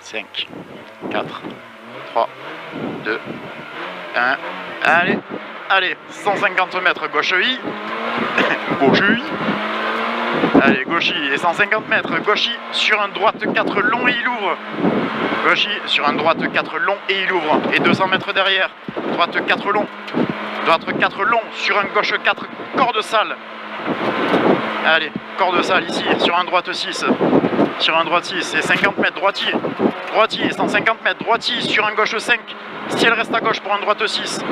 5, 4, 3, 2, 1. Allez, allez, 150 mètres gauche I. Gauche I. Allez, gauche I et 150 mètres. Gauche I sur un droite 4 long et il ouvre. Gauche I sur un droite 4 long et il ouvre. Et 200 mètres derrière. Droite 4 long. Droite 4 long sur un gauche 4 corde sale. Allez, corde sale ici sur un droite 6. Sur un droite 6 et 50 mètres droitier. Droitier, 150 mètres droitier sur un gauche 5. Si elle reste à gauche pour un droite 6.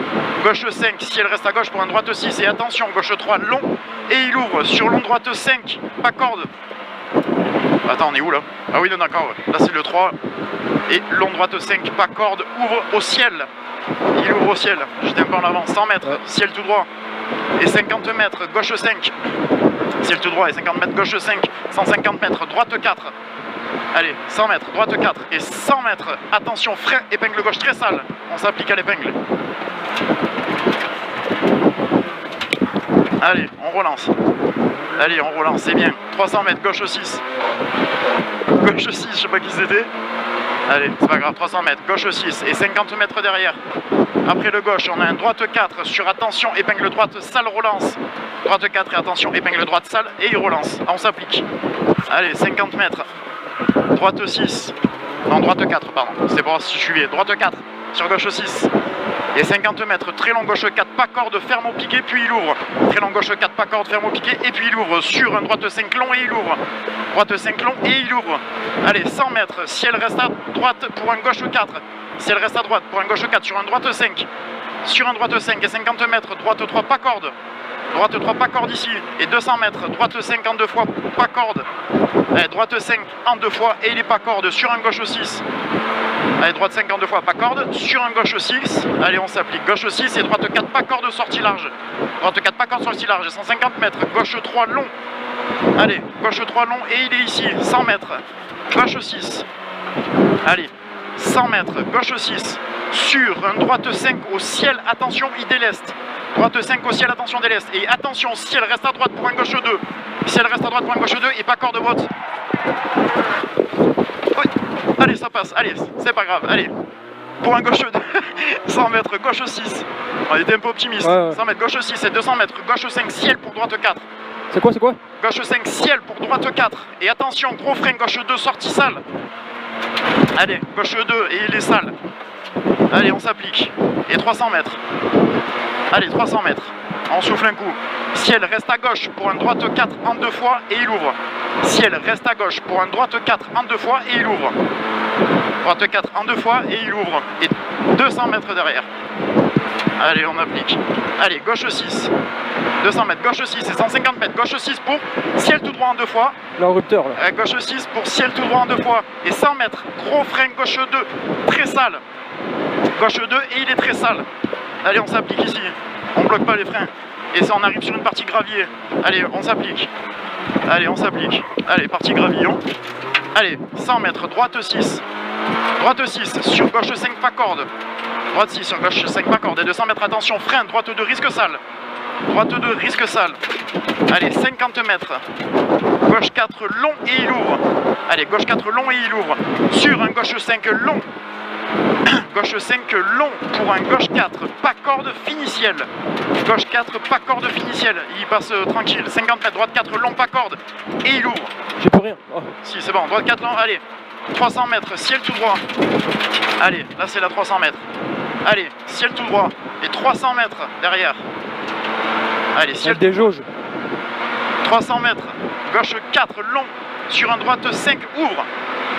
Gauche 5, si elle reste à gauche pour un droite 6. Et attention, gauche 3 long. Et il ouvre sur long droite 5. Pas corde. Attends, on est où là? Ah oui, d'accord. Là c'est le 3. Et long droite 5, pas corde. Ouvre au ciel. Il ouvre au ciel. J'étais un peu en avant. 100 mètres, ciel tout droit. Et 50 mètres, gauche 5. Ciel tout droit et 50 mètres, gauche 5. 150 mètres, droite 4. Allez, 100 mètres, droite 4 et 100 mètres. Attention, frein, épingle gauche très sale. On s'applique à l'épingle. Allez, on relance. Allez, on relance, c'est bien. 300 mètres, gauche 6. Gauche 6, je sais pas qui c'était. Allez, c'est pas grave, 300 mètres, gauche 6 et 50 mètres derrière. Après le gauche, on a un droite 4 sur attention, épingle droite, sale, relance. Droite 4 et attention, épingle droite, sale et il relance. On s'applique. Allez, 50 mètres. Droite 6. Non, droite 4, pardon. C'est pour voir si je suivais. Droite 4 sur gauche 6. Et 50 mètres, très long gauche 4, pas corde, ferme au piqué, puis il ouvre. Très long gauche 4, pas corde, ferme au piqué, et puis il ouvre sur un droite 5 long et il ouvre. Droite 5 long et il ouvre. Allez, 100 mètres, si elle reste à droite pour un gauche 4. Si elle reste à droite pour un gauche 4 sur un droite 5. Sur un droite 5 et 50 mètres, droite 3, pas corde. Droite 3, pas corde ici. Et 200 mètres, droite 5 en 2 fois, pas corde. Allez, droite 5 en 2 fois et il est pas corde sur un gauche 6. Allez, droite 5 en 2 fois, pas corde, sur un gauche 6, allez on s'applique, gauche 6 et droite 4, pas corde, sortie large. Droite 4, pas corde, sortie large, 150 mètres, gauche 3 long. Allez, gauche 3 long et il est ici, 100 mètres, gauche 6. Allez, 100 mètres, gauche 6, sur un droite 5 au ciel, attention, il déleste. Droite 5 au ciel, attention, déleste. Et attention, si elle reste à droite pour un gauche 2. Si elle reste à droite pour un gauche 2 et pas corde haute. Allez, ça passe, allez, c'est pas grave, allez. Pour un gauche 2, 100 mètres, gauche 6. On était un peu optimiste. 100 mètres, gauche 6 et 200 mètres, gauche 5, ciel pour droite 4. C'est quoi? Gauche 5, ciel pour droite 4. Et attention, gros frein, gauche 2, sortie sale. Allez, gauche 2 et il est sale. Allez, on s'applique. Et 300 mètres. Allez, 300 mètres. On souffle un coup. Ciel reste à gauche pour un droite 4 en 2 fois et il ouvre. Ciel reste à gauche pour un droite 4 en 2 fois et il ouvre. Droite 4 en 2 fois et il ouvre. Et 200 mètres derrière. Allez, on applique. Allez, gauche 6. 200 mètres, gauche 6 et 150 mètres. Gauche 6 pour ciel tout droit en 2 fois. Là, rupteur, là. Gauche 6 pour ciel tout droit en 2 fois. Et 100 mètres, gros frein, gauche 2, très sale. Gauche 2 et il est très sale. Allez, on s'applique ici. On bloque pas les freins. Et ça, on arrive sur une partie gravier. Allez, on s'applique. Allez, on s'applique. Allez, partie gravillon. Allez, 100 mètres, droite 6. Droite 6, sur gauche 5, pas corde. Droite 6, sur gauche 5, pas corde. Et 200 mètres, attention, frein, droite 2, risque sale. Droite 2, risque sale. Allez, 50 mètres. Gauche 4, long et il ouvre. Allez, gauche 4, long et il ouvre. Sur un gauche 5, long. Gauche 5 long pour un gauche 4, pas corde, finiciel. Gauche 4, pas corde, finiciel. Il passe tranquille. 50 mètres, droite 4 long, pas corde. Et il ouvre. J'ai plus rien. Oh. Si, c'est bon. Droite 4 long, allez. 300 mètres, ciel tout droit. Allez, là c'est la 300 mètres. Allez, ciel tout droit. Et 300 mètres derrière. Allez, ciel. Des jauges. 300 mètres, gauche 4 long. Sur un droite 5, ouvre.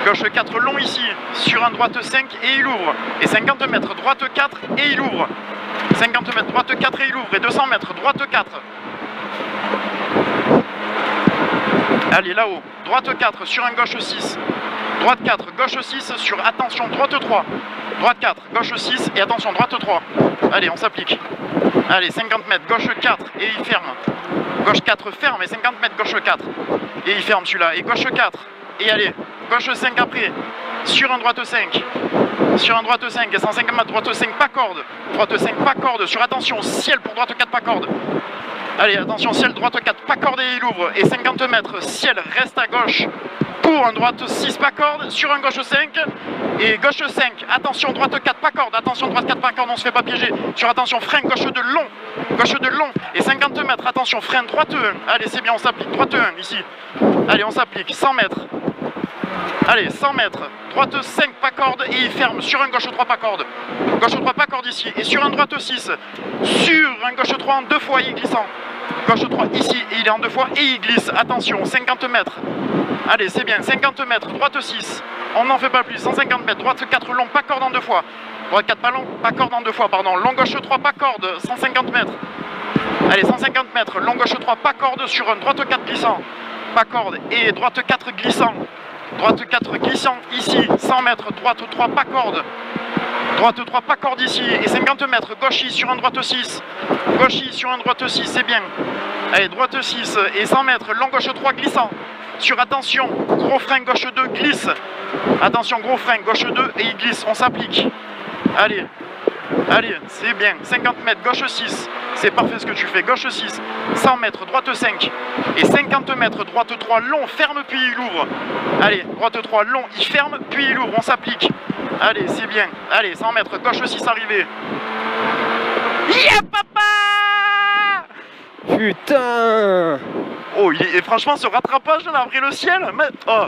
Gauche 4 long ici, sur un droite 5 et il ouvre. Et 50 mètres, droite 4 et il ouvre. 50 mètres, droite 4 et il ouvre. Et 200 mètres, droite 4. Allez, là-haut, droite 4 sur un gauche 6. Droite 4, gauche 6 sur, attention, droite 3. Droite 4, gauche 6 et attention, droite 3. Allez, on s'applique. Allez, 50 mètres, gauche 4 et il ferme. Gauche 4 ferme et 50 mètres, gauche 4. Et il ferme celui-là. Et gauche 4. Et allez, gauche 5 après, sur un droite 5, sur un droite 5, et 150 mètres, droite 5, pas corde, droite 5, pas corde, sur attention, ciel pour droite 4, pas corde. Allez, attention, ciel, droite 4, pas corde et il ouvre, et 50 mètres, ciel, reste à gauche, pour un droite 6 pas corde sur un gauche 5 et gauche 5, attention droite 4 pas corde, attention droite 4 pas corde, on se fait pas piéger, sur attention frein gauche de long et 50 mètres, attention frein droite 1, allez c'est bien on s'applique, droite 1 ici, allez on s'applique, 100 mètres, allez 100 mètres, droite 5 pas corde et il ferme sur un gauche 3 pas corde, gauche 3 pas corde ici et sur un droite 6, sur un gauche 3 en 2 fois et glissant. Gauche 3 ici et il est en 2 fois et il glisse, attention 50 mètres, allez c'est bien 50 mètres, droite 6, on n'en fait pas plus, 150 mètres, droite 4 long, pas corde en 2 fois, droite 4 pas long, pas corde en 2 fois, pardon, long gauche 3 pas corde, 150 mètres, allez 150 mètres, long gauche 3 pas corde sur un droite 4 glissant, pas corde et droite 4 glissant, droite 4 glissant ici, 100 mètres, droite 3 pas corde, droite 3 pas corde ici et 50 mètres, gauche sur un droite 6, gauche sur un droite 6, c'est bien, allez droite 6 et 100 mètres, long gauche 3 glissant, sur attention, gros frein gauche 2 glisse, attention gros frein gauche 2 et il glisse, on s'applique, allez, allez, c'est bien, 50 mètres, gauche 6, c'est parfait ce que tu fais, gauche 6, 100 mètres, droite 5 et 50 mètres, droite 3 long, ferme puis il ouvre, allez, droite 3 long, il ferme puis il ouvre, on s'applique, allez, c'est bien, allez, 100 mètres, gauche 6 arrivé, yeah papa! Putain! Oh, et franchement, ce rattrapage, là, a pris le ciel, mais... Oh.